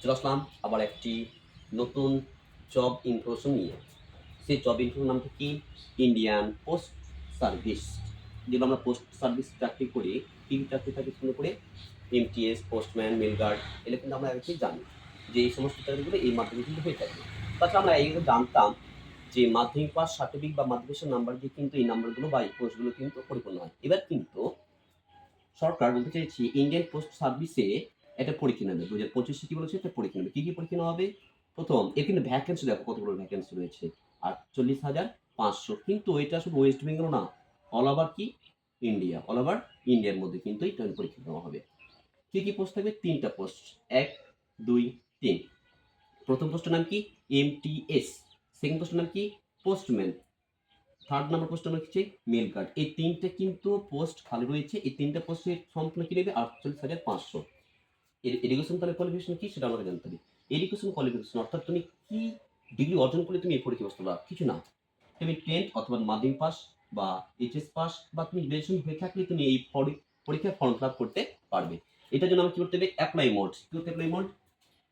চলে আসলাম আবার একটি নতুন জব ইনফরমেশন নিয়ে। সেই জব ইনফরমেশন নামটা কি? Indian post service. যেগুলো আমরা পোস্ট সার্ভিস চাকরি করি, কি চাকরি থাকে শুরু করে এমটিএস, পোস্টম্যান, মেল গার্ড, এগুলো কিন্তু আমরা আগে থেকে জানি যে এই সমস্ত চাকরিগুলো এই মাধ্যমে কিন্তু হয়ে থাকে। তাছাড়া আমরা এইগুলো জানতাম যে মাধ্যমিক পাস সার্টিফিকেট বা মাধ্যমিক নাম্বার দিয়ে কিন্তু এই নাম্বারগুলো বা এই পোস্টগুলো কিন্তু পরিপূর্ণ হয়। এবার কিন্তু সরকার বলতে চাইছে ইন্ডিয়ান পোস্ট সার্ভিসে একটা পরীক্ষা নেবে। ২০২৫ কি বলেছে? একটা পরীক্ষা নেবে। কি, কি পরীক্ষা নেওয়া হবে? প্রথম এর কিন্তু ভ্যাকেন্সি দেখো কতগুলো ভ্যাকেন্সি রয়েছে। ৪৮,৫০০। কিন্তু এটা শুধু ওয়েস্ট বেঙ্গল না, অল ওভার কি? ইন্ডিয়া। অল ওভার ইন্ডিয়ার মধ্যে কিন্তু এই পরীক্ষা নেওয়া হবে। কি, কি পোস্ট থাকবে? ৩ টা পোস্ট। ১, ২, ৩। প্রথম পোস্টের নাম কি? এমটিএস। সেকেন্ড পোস্টের নাম কি? পোস্টম্যান। থার্ড নাম্বার পোস্ট আমরা লিখছি মেল কার্ড। এই ৩ টে কিন্তু পোস্ট খালি রয়েছে। এই ৩ টা পোস্টের ফর্ম কি নেবে? ৪৮,৫০০। এর এডুকেশন তাহলে কোয়ালিফিকেশন কি? সেটা আমাকে জানতে হবে। এডুকেশন কোয়ালিফিকেশন অর্থাৎ তুমি কি ডিগ্রি অর্জন করলে তুমি এই পরীক্ষায় বসতে পারবা? কিছু না। তুমি 10th অথবা মাধ্যমিক পাস বা এইচএস পাস বা তুমি গ্র্যাজুয়েশন হয়ে থাকলে তুমি এই পরীক্ষায় ফর্ম ফিল আপ করতে পারবে। এটার জন্য আমাকে কি করতে হবে? Apply mode. কি করতে অ্যাপ্লাই মোড?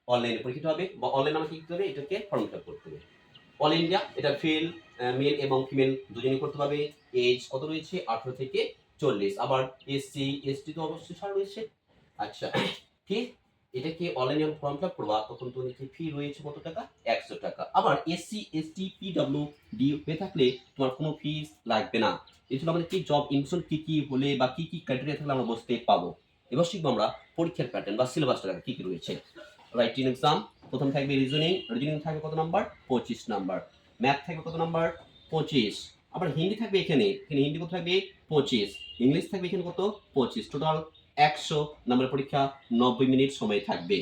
অনলাইনে পরীক্ষাটা হবে বা অনলাইনে আমাকে কি করতে হবে? এটাকে ফর্ম ফিল আপ করতে হবে। অল ইন্ডিয়া এটা মেল এবং ফিমেল দুজনেই করতে পারবে। এজ কত রয়েছে? 18 থেকে 40। আবার এসসি, এসটি তো অবশ্যই ছাড় রয়েছে। আচ্ছা, ঠিক এটাকে অনলাইনে ফর্ম ফিল আপ করবা তখন তো নিচে ফি রয়েছে কত টাকা? ১০০ টাকা। আবার এসসি, এসটি, পিডব্লিউডি হয়ে থাকলে তোমার কোনো ফিস লাগবে না। এছাড়া আমাদের কি জব ইনফরমেশন কি, কি হলে বা কি, কি ক্রাইটেরিয়া থাকলে আমরা বসতে পাবো। এবার শিখবো আমরা পরীক্ষার প্যাটার্ন বা সিলেবাসটা কি, কি রয়েছে। রাইটিং এক্সাম প্রথম থাকবে রিজনিং থাকবে কত নাম্বার? 25 নাম্বার। ম্যাথ থাকবে কত নাম্বার? 25। আবার হিন্দি থাকবে এখানে হিন্দি কত থাকবে? 25। ইংলিশ থাকবে এখানে কত? 25। টোটাল 100 নাম্বারের পরীক্ষা, 90 মিনিট সময় থাকবে।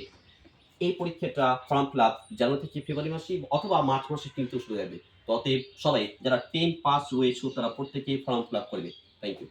এই পরীক্ষাটা ফর্ম ফিল আপ জানুয়ারি থেকে ফেব্রুয়ারি মাসে অথবা মার্চ মাসে কিন্তু শুরু হবে। তো অতএব সবাই যারা 10 পাস হয়েছে তারা প্রত্যেকেই ফর্ম ফিল আপ করবে। Thank you.